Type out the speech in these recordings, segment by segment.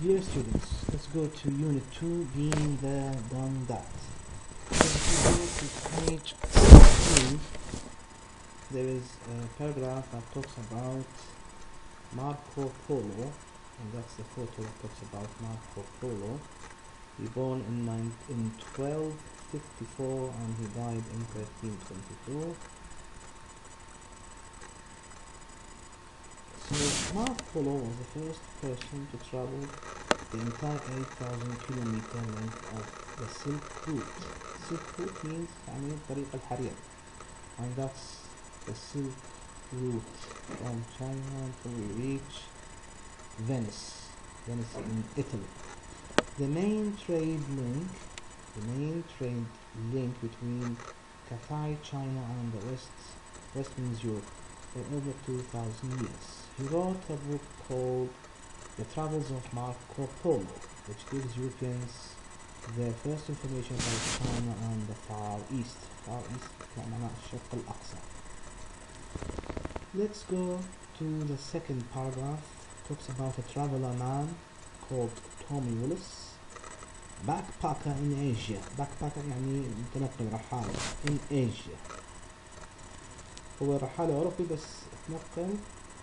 Dear students, let's go to Unit 2, Being There, Done That. So if you go to page 16, there is a paragraph that talks about Marco Polo, and that's the photo that talks about Marco Polo. He born in 1254 and he died in 1322. So Marco Polo was the first person to travel the entire 8,000 kilometer length of the Silk Route. Silk Route means طريق الحرير, and that's the Silk Route from China until we reach Venice in Italy. The main trade link between Cathay, China and the Western Europe for over 2,000 years. He wrote a book called The Travels of Marco Polo, which gives Europeans their first information about China and the Far East. Far East معناها الشرق الأقصى. Let's go to the second paragraph. It talks about a traveler man called Tommy Willis, backpacker in Asia. Backpacker يعني متنقل رحالة in Asia. هو رحالة أوروبي بس تنقل،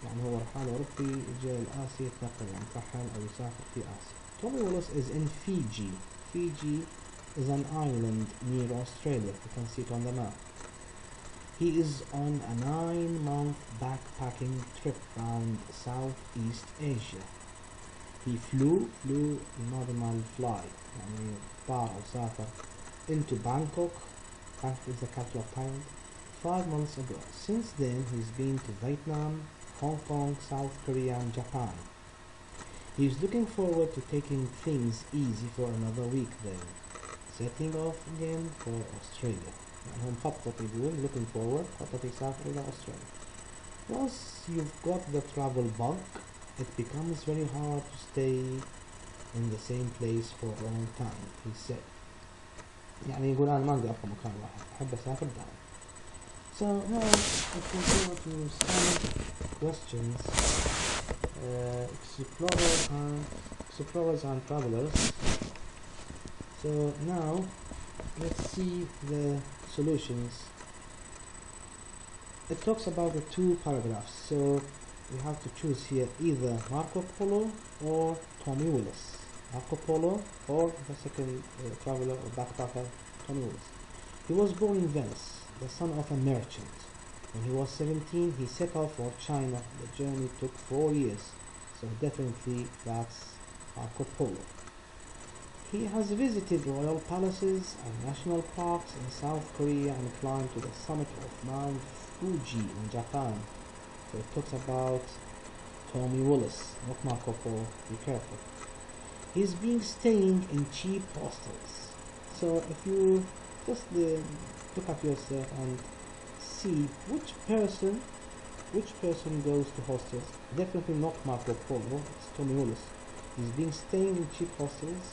يعني هو رحالة أوروبي جاء لآسيا يتنقل، يعني ترحل أو يسافر في آسيا. Tommy Willis is in Fiji. Fiji is an island near Australia. You can see it on the map. He is on a 9-month backpacking trip around Southeast Asia. He flew الماضي fly يعني طار أو سافر into Bangkok. Bangkok is the capital of Thailand 5 months ago. Since then he's been to Vietnam, Hong Kong, South Korea and Japan. He's looking forward to taking things easy for another week then, setting off again for Australia. يعني هو مخطط يقول looking forward خطط يسافر إلى Australia. Once you've got the travel bug, it becomes very hard to stay in the same place for a long time, he said. يعني يقول أنا ما أقدر أبقى مكان واحد، أحب أسافر دائما. So now if we go to some questions, explorers and travelers. So now let's see the solutions. It talks about the two paragraphs, so we have to choose here either Marco Polo or Tommy Willis. Marco Polo or the second traveler or backpacker, Tommy Willis. He was born in Venice, the son of a merchant. When he was 17, he set off for China. The journey took 4 years, so definitely that's Marco Polo. He has visited royal palaces and national parks in South Korea and climbed to the summit of Mount Fuji in Japan. So it talks about Tommy Willis, not Marco Polo, be careful. He's been staying in cheap hostels. So if you just look at yourself and see which person goes to hostels, definitely not Marco Polo, it's Tommy Willis. He's been staying in cheap hostels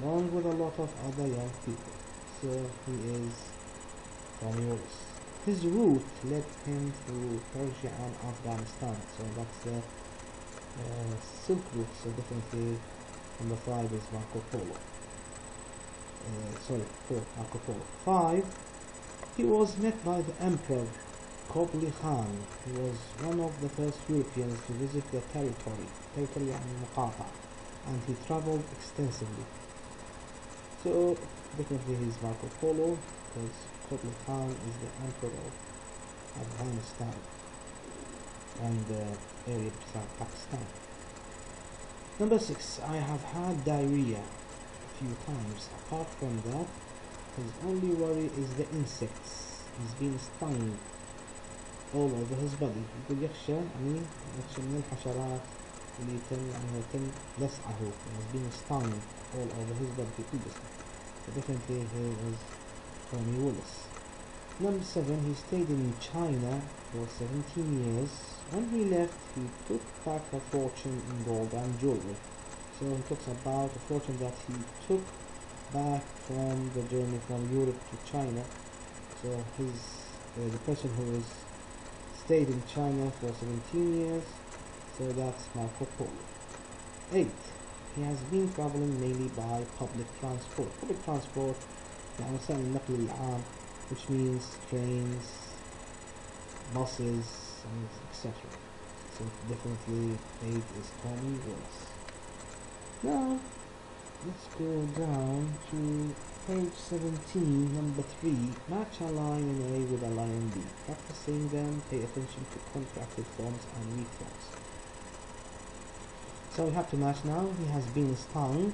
along with a lot of other young people. So he is Tommy Willis. His route led him through Persia and Afghanistan, so that's the Silk Route, so definitely number 5 is Marco Polo. 4, Marco Polo. 5, he was met by the Emperor Kublai Khan. He was one of the first Europeans to visit the territory يعني مقاطعة, and he traveled extensively. So definitely he's Marco Polo, because Kublai Khan is the emperor of Afghanistan and the area beside Pakistan. Number 6, I have had diarrhea a few times. Apart from that, his only worry is the insects. He's been stung all over his body. يقول يخشى من الحشرات اللي يتم لسعه. He's been stung all over his body. So definitely he is Tommy Willis. Number 7, he stayed in China for 17 years. When he left, he took back a fortune in gold and jewelry. So he talks about a fortune that he took back from the journey from Europe to China. So the person who has stayed in China for 17 years, so that's Marco Polo. 8, he has been traveling mainly by public transport. Public transport يعني وسائل النقل العام, which means trains, buses, and etc. So definitely 8 is Tommy Willis. Now let's go down to page 17, number 3. Match a line in A with a line in B. Practicing them, pay attention to contracted forms and weak forms. So we have to match now. He has been stung.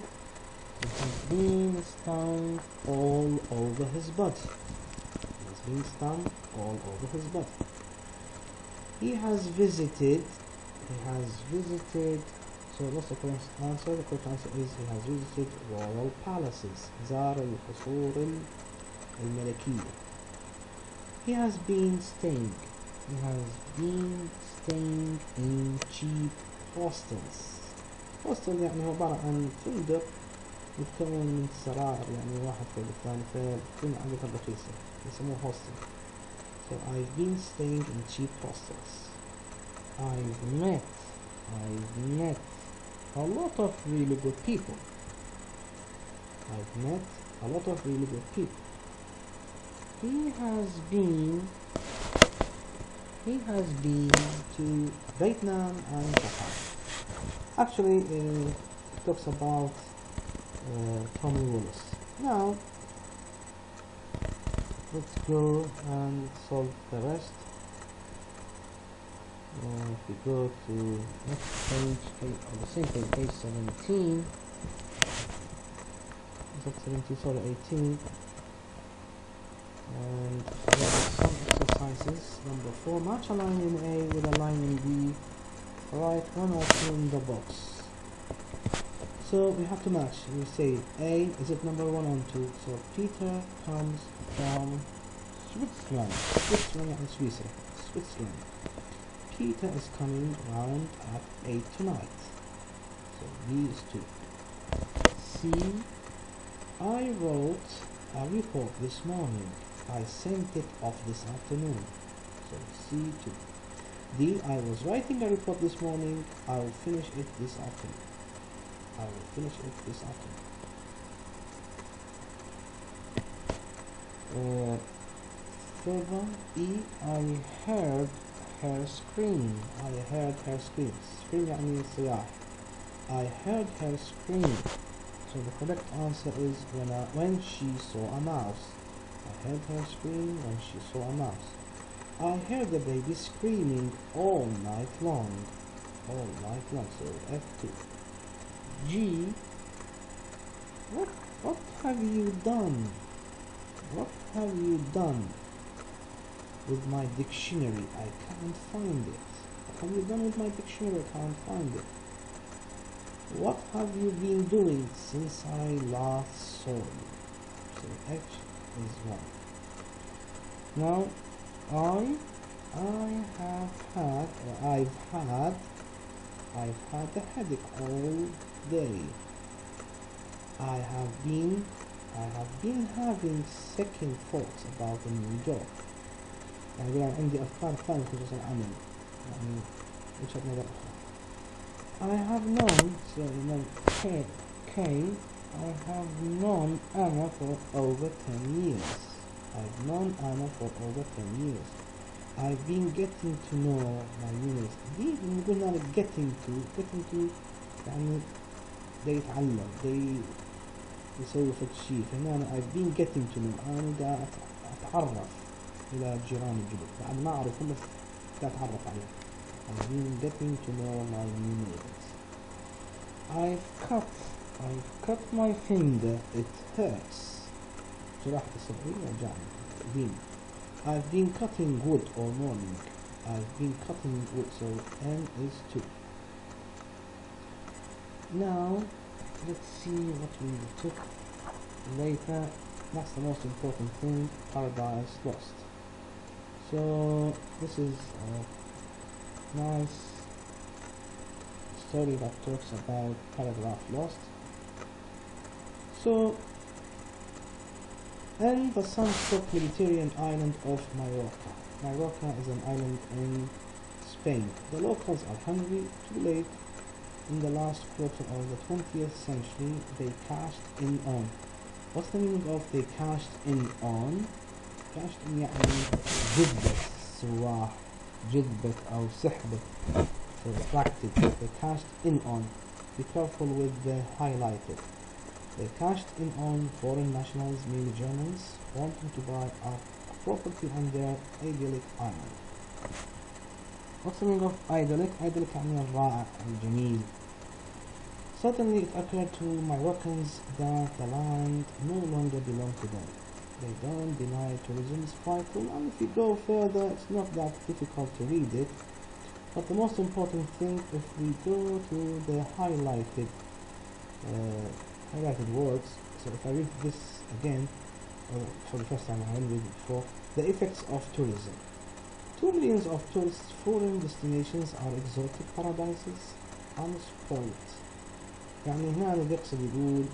He has been stung all over his body. He has been stung all over his body. He has visited. So what's the correct answer? The correct answer is he has visited royal palaces. زار القصور الملكية. He has been staying. He has been staying in cheap hostels. hostel يعني هو عبارة عن فندق متكون من سرائر, يعني واحد فوق الثاني, فبتكون عادة رخيصة, يسموه hostel. So I've been staying in cheap hostels. I've met a lot of really good people. I've met a lot of really good people. He has been to Vietnam and Japan. Actually, it talks about Tommy Willis. Now, let's go and solve the rest. If we go to next page, on the same page 17, is that 17, sorry, 18, and there are some exercises. Number 4, match a line in A with a line in B, write one or two in the box. So we have to match. We say A, is it number 1 and 2? So Peter comes from Switzerland. يعني سويسرا. Switzerland. Peter is coming round at 8 tonight. So B is 2. C, I wrote a report this morning. I sent it off this afternoon. So C2. D, I was writing a report this morning. I will finish it this afternoon. Third one, E, I heard her scream. Scream يعني صياح. I heard her scream. So the correct answer is when she saw a mouse. I heard her scream when she saw a mouse. I heard the baby screaming all night long. So F2. G, what have you done? What have you done with my dictionary? I can't find it. What have you done with my dictionary? I can't find it. What have you been doing since I last saw you? So H is 1. Now I've had a headache all day. I have been having second thoughts about a new job. يعني يقول عندي أفكار ثانية بخصوص العمل, يعني وجهة نظر أخرى. I have known, so K, I have known Anna for over 10 years. I've known Anna for over 10 years. I've been getting to know my units. دي بنقول لك getting to يعني ده يتعلم, ده يسوي فد شيء. فهنا أنا I've been getting to know, أنا دا أتعرف إلى جيراني الجدد, بعد ما أعرفهم بس دا أتعرف عليهم. I've been getting to know my new neighbors. I've cut my finger, it hurts. جراحة الصبعين وجعني. Been. I've been cutting wood all morning. I've been cutting wood, so N is 2. Now, let's see what we took later. That's the most important thing, Paradise Lost. So, this is a nice story that talks about Paragraph Lost. So, and the sun-struck Mediterranean island of Majorca. Majorca is an island in Spain. The locals are hungry, too late. in the last quarter of the 20th century they cashed in on. What's the meaning of they cashed in on? cashed in يعني جذبت السواح، جذبت أو سحبت. So attracted. They cashed in on. Be careful with the highlighted. They cashed in on foreign nationals, mainly Germans, wanting to buy a property on their idyllic island. What's the meaning of idyllic? Idyllic يعني الرائع الجميل. Suddenly it occurred to Moroccans that the land no longer belonged to them. They don't deny tourism is vital, and if you go further it's not that difficult to read it. But the most important thing, if we go to the highlighted words, so if I read this again, for the first time I haven't read it before, the effects of tourism. 2 million of tourists' foreign destinations are exotic paradises unspoilt. يعني هنا اللي يقصد يقول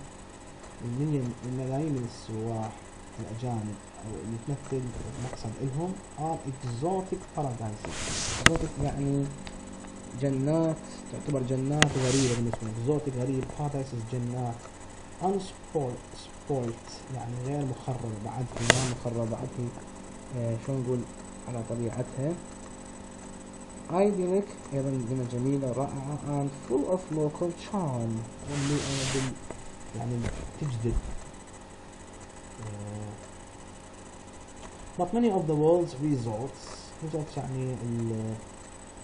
الملايين من السواح الأجانب أو اللي تمثل مقصد إلهم are exotic paradises. exotic يعني جنات، تعتبر جنات غريبة بالنسبة لهم. exotic غريب، paradises جنات. unspoilt يعني غير مخربة، بعدها ما مخربة، بعدها شو نقول على طبيعتها. idyllic أيضا كلمة جميلة رائعة and full of local charm يعني تجذب. But many of the world's resorts يعني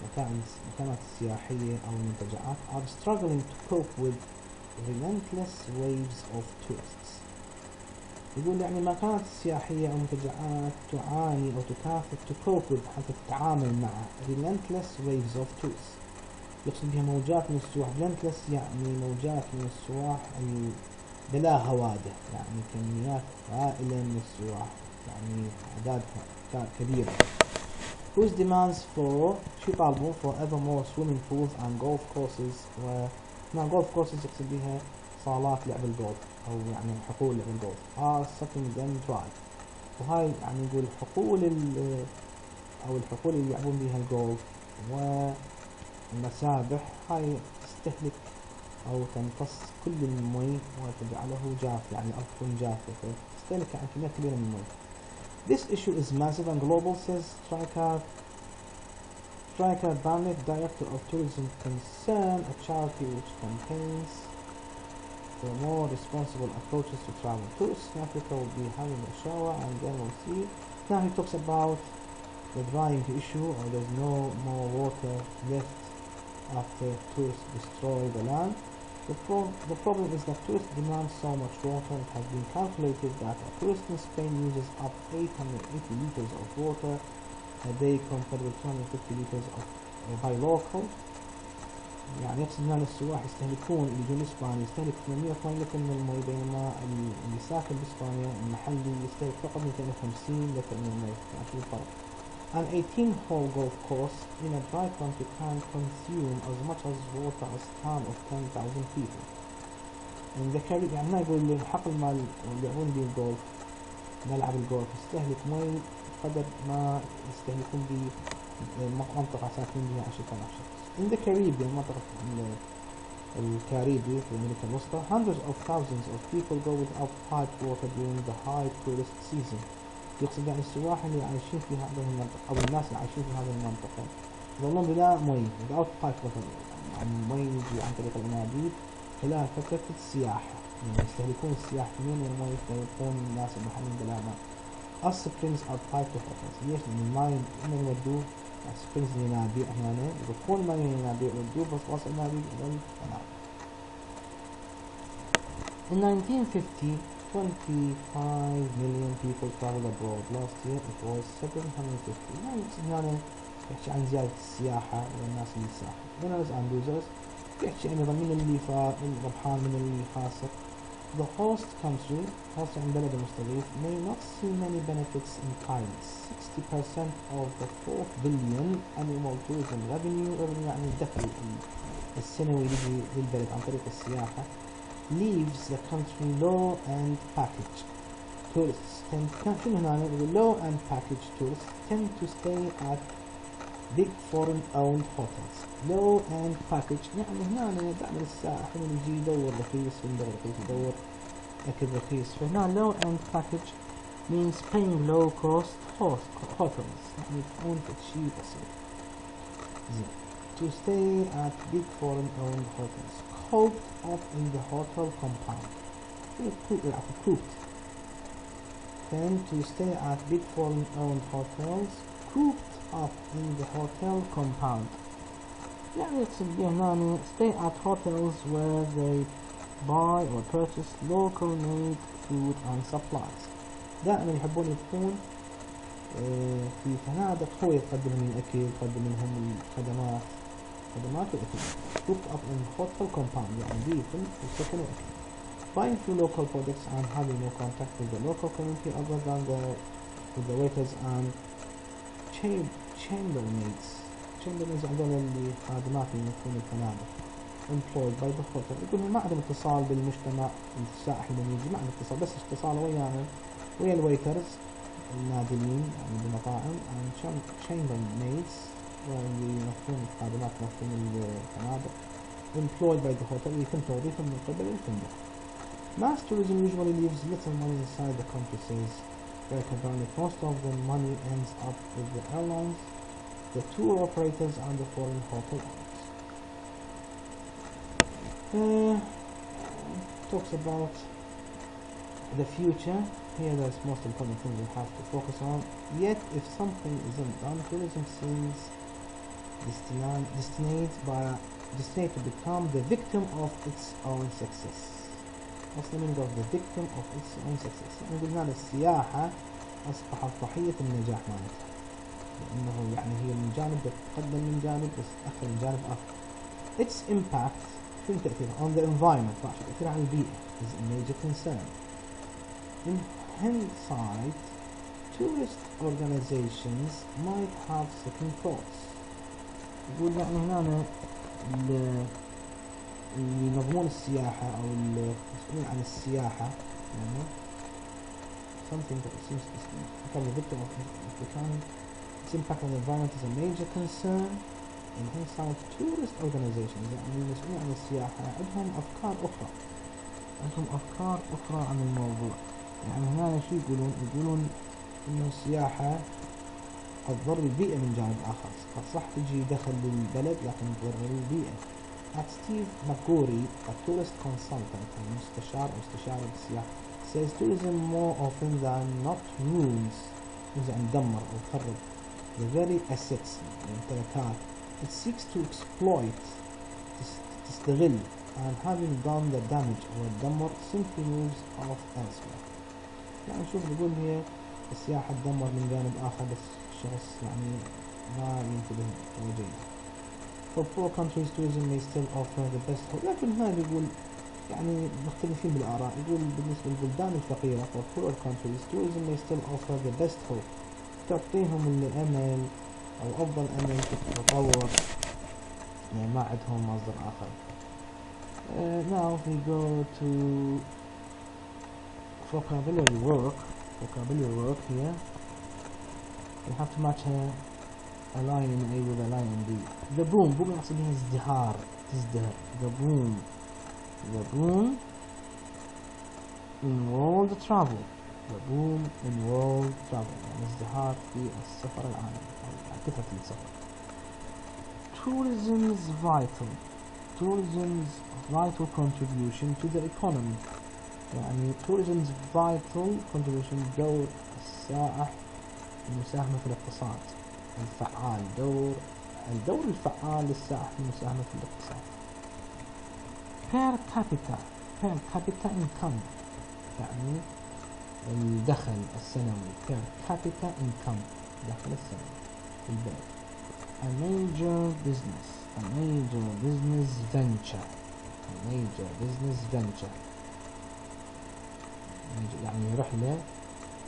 المكانات السياحية أو المنتجعات are struggling to cope with relentless waves of tourists. يقول يعني المكانات السياحية أو المنتجعات تعاني أو تكافح to cope with حتى تتعامل مع relentless waves of tourists. يقصد بها موجات من السواح. relentless يعني موجات من السواح بلا هوادة، يعني كميات هائلة من السواح، يعني أعدادها كبيرة. whose demands for شو يطالبون for ever more swimming pools and golf courses. وهنا golf courses يقصد بها صالات لعب الجولف أو يعني حقول لعب الجولف are sucking them dry. وهاي يعني يقول حقول أو الحقول اللي يلعبون بها الجولف والمسابح هاي تستهلك أو تمتص كل المي وتجعله جاف، يعني الأرض تكون جافة فتستهلك يعني كمية كبيرة من المي. This issue is massive and global, says Stryker Barnett, Director of Tourism Concern, a charity which campaigns for more responsible approaches to travel. Tourists in Africa will be having a shower and then we'll see. Now he talks about the drying issue, or there's no more water left after tourists destroy the land. The problem is that tourists demand so much water. It has been calculated that a tourist in Spain uses up 880 liters of water a day compared with 250 liters by local. يعني يقصد هنا السواح يستهلكون اللي يجون اسبانيا يستهلك 800 لتر من المي، بينما اللي ساكن باسبانيا المحلي يستهلك فقط 250 لتر من المي. يعني شو الفرق؟ An 18-hole golf course in a dry country can consume as much as water as a town of 10,000 people. In the Caribbean يعني هنا يقول الحقل مال اللي يلعبون به الجولف، ملعب الجولف يستهلك مي قدر ما يستهلكون بمنطقة ساكنين بها 10,000 شخص. In the Caribbean منطقة الكاريبي في أمريكا الوسطى hundreds of thousands of people go without piped water during the high tourist season. يقصد يعني السواح اللي عايشين في هذه المنطقة أو الناس اللي عايشين في هذه المنطقة يظلون بلا مي without piped water، يعني مي يجي عن طريق الأنابيب خلال فترة السياحة، يعني يستهلكون السياح كمية من المي يستهلكون الناس المحلين بلا ماء. As springs are piped to hotels. ليش؟ لأن الماء إما يودوه springs الينابيع هنا يضخون ماء من الينابيع يودوه بس وصل الينابيع إلى القناة. In 1950, 25 million people traveled abroad. Last year it was 750. يعني هنا يحكي عن زيادة السياحة والناس اللي يسافروا. Winners and losers يحكي أيضا من اللي ربحان من اللي خاسر. The host country, host عن بلد المستضيف, may not see many benefits in kind. 60% of the 4 billion annual tourism revenue يعني الدخل السنوي يجي للبلد عن طريق السياحة leaves the country low and package tourists tend low and package tourists tend to stay at big foreign owned hotels. low end package يعني هنا دائما السائح من يجي يدور رخيص فندق رخيص يدور أكل رخيص. فهنا low end package means paying low cost hotels يعني تكون شيء بسيط. زين. To stay at big foreign owned hotels cooped up in the hotel compound. cooped. Then to stay at big foreign owned hotels cooped up in the hotel compound. يعني تسميه هنا stay at hotels where they buy or purchase local made food and supplies. دائما يحبون يكون في فنادق هو يقدم لهم الأكل يقدم لهم الخدمات والأكل. cooked up in hotel compound يعني بيكون وسكن وأكل. buying through local products and having no contact with the local community other than with the waiters and chambermaids هذول اللي خادمات اللي يكون الفنادق. employed by the hotel. يقول ما عندهم اتصال بالمجتمع السائح اللي يجي، ما عندهم اتصال، بس اتصال ويانا ويا الويترز النادلين يعني بالمطاعم and chambermaids واللي ينظفون الخادمات ينظفون الفنادق. employed by the hotel يتم توظيفهم من قبل الفندق. Mass tourism usually leaves little money inside the country, says Rebecca Barnett. Most of the money ends up with the airlines, the tour operators and the foreign hotel owners. Talks about the future. Here there's most important things we have to focus on. Yet if something isn't done, tourism seems destined to become the victim of its own success. What's the meaning of the victim of its own success؟ يعني قلنا السياحة أصبحت ضحية النجاح مالتها، لأنه يعني هي من جانب تتقدم من جانب بس تأخر من جانب آخر. Its impact في التأثير on the environment تأثير على البيئة is a major concern. In hindsight, tourist organizations might have second thoughts. يقول يعني هنا اللي ينظمون السياحة أو المسؤولين عن السياحة يعني something that seems to become the victim of its impact on the environment is a major concern. In hindsight, tourist organizations يعني المسؤولين عن السياحة عندهم أفكار أخرى عن الموضوع. يعني هنا شو يقولون إنه السياحة قد تضر البيئة من جانب آخر، قد صح تجي دخل للبلد لكن تضر البيئة. At Steve McGorry, a tourist consultant مستشار بالسياحة, says tourism more often than not ruins أن تدمر أو تخرب the very assets الممتلكات. It seeks to exploit تستغل and having done the damage أو الدمر simply moves off elsewhere. يعني نشوف نقول هي السياحة تدمر من جانب آخر بس الشخص يعني ما ينتبه جيدا. For poor countries tourism may still offer the best hope. لكن هنا يقول يعني مختلفين بالآراء. يقول بالنسبة للبلدان الفقيرة for poorer countries tourism may still offer the best hope. تعطيهم الأمل أو أفضل أمل في التطور يعني ما عندهم مصدر آخر. Now we go to vocabulary work here. We have to match a line in A with a line in B. The boom يقصد بها ازدهار تزدهر. The boom in world travel. يعني ازدهار في السفر العالمي أو كثرة السفر. Tourism's vital contribution to the economy. يعني tourism's vital contribution دور السائح المساهمة في الاقتصاد الفعال. الدور الفعال للسائح في المساهمة في الاقتصاد. per capita income يعني الدخل السنوي. per capita income دخل السنوي في البلد. a major business venture. يعني رحلة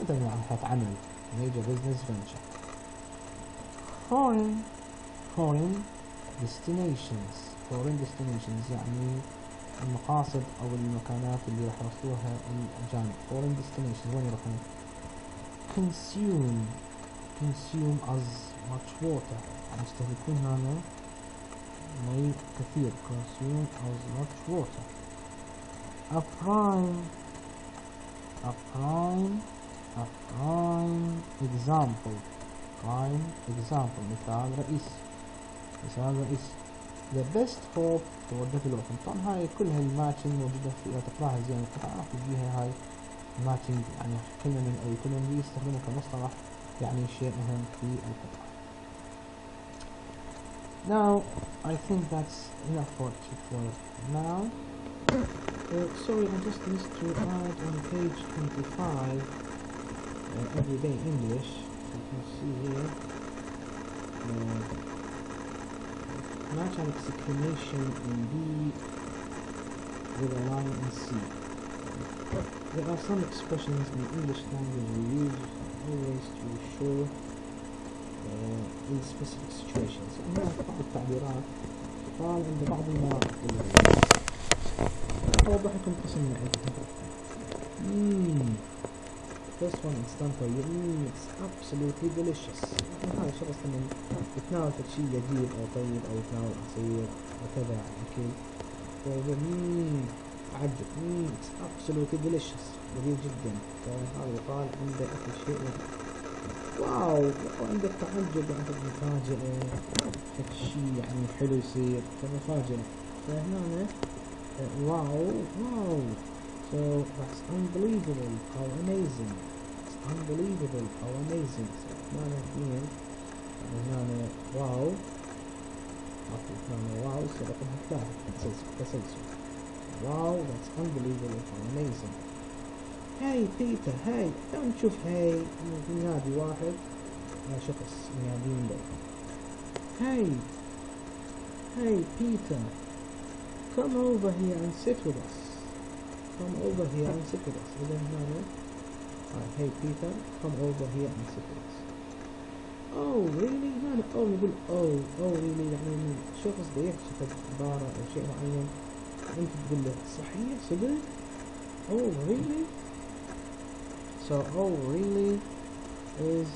مثلا يعني عمل. major business venture. foreign destinations يعني المقاصد أو المكانات اللي راح يوصلوها الأجانب. foreign destinations وين يروحون. consume as much water يستهلكون هنا مي كثير consume as much water. A prime example مثال رئيسي the best hope for development. طبعا هاي كل هالماتشنج موجودة في، إذا تقراها زين القطعة راح تجيها هاي ماتشنج، يعني كلمة من أي كلمة دي يستخدمها كمصطلح يعني شيء مهم في القطعة. Now I think that's enough for now. Sorry, I just missed to add on page 25 everyday English. You can see here match an exclamation in B with a line in C. There are some expressions in English language we use always to show in specific situations. هناك بعض التعبيرات قال عند بعض المواقف اللغوية. أوضح لكم قسم من عدة. First one is done for you. It's absolutely delicious. هذا شخص لما يتناول شيء جديد أو طيب أو يتناول عصير وكذا أكل فيقول أعجب. It's absolutely delicious. جميل جدا. فهذا يقال عنده أكل شيء واو، وعندك تعجب، عندك مفاجأة، شيء يعني حلو يصير كمفاجأة. فهنا واو. So that's unbelievable. How amazing. It's unbelievable. How amazing. So هنا اثنين، هنا واو، هنا واو يصير رقمها ثلاثة تسلسل. واو that's unbelievable. How amazing. هاي بيتر، هاي لما نشوف هاي ينادي واحد شخص ينادين له هاي بيتر come over here and sit with us. إذا هنا هاي بيتر come over here and sit with us. oh really هنا نقول oh really يعني شخص دا يحكي في عبارة أو شيء معين أنت تقول له صحيح صدق oh really. So, oh really is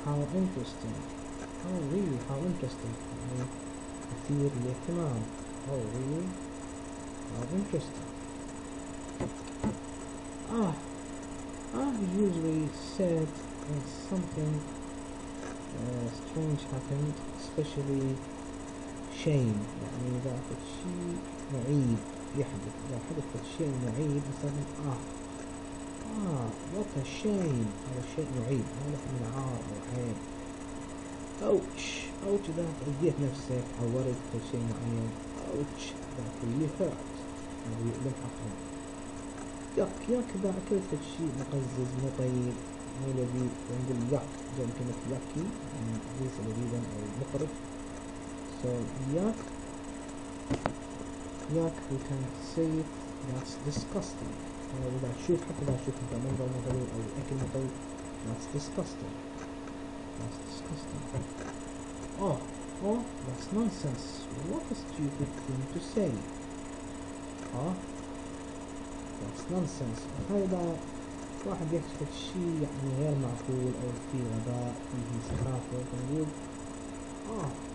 how interesting. Oh really, how interesting. يعني مثير للاهتمام. Oh really, how interesting. Usually said when something strange happened, especially shame. يعني إذا شيء معيب يحدث، إذا حدث شيء معيب مثلا what a shame. هذا شيء معيب، هذا من عار أو عيب. ouch إذا أذيت نفسك عورت في شيء معين. ouch that really hurt، هذا يؤلم حقا. yuck إذا أكلت شيء مقزز مو طيب مو لذيذ نقول yuck زي كلمة yucky يعني ليس لذيذا أو مقرف. so yuck we can say that's disgusting. إذا تشوف حتى إذا تشوف أنت منظر مو طيب أو أكل مو طيب that's disgusting. oh that's nonsense. what a stupid thing to say. that's nonsense. هذا واحد يحكي شيء يعني غير معقول أو فيه غباء فيه سخافة فنقول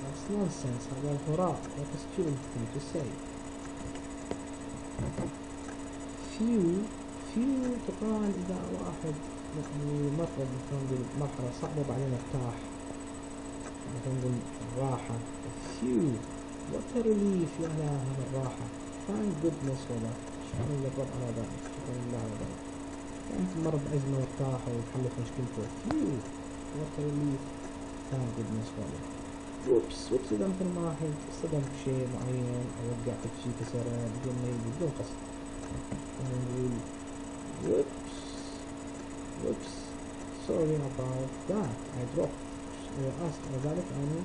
that's nonsense. هذا هراء. what a stupid thing to say. few تقال إذا واحد يعني مر مثلا مرحلة صعبة وبعدين ارتاح، مثلا نقول راحة. few what a relief يا هذا الراحة. thank goodness والله شكرا للرب على ذلك، شكرا لله على ذلك. كانت مر بأزمة وارتاح وحلت مشكلته. few what a relief thank goodness والله. whoops إذا مثل ما واحد صدم بشيء معين أو وقع في شيء كسره بدون قصد نقول whoops sorry about that I dropped ذلك أنا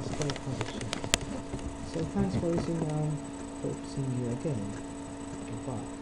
أسقط هذا الشيء. so thanks for listening and hope to see you again. Goodbye.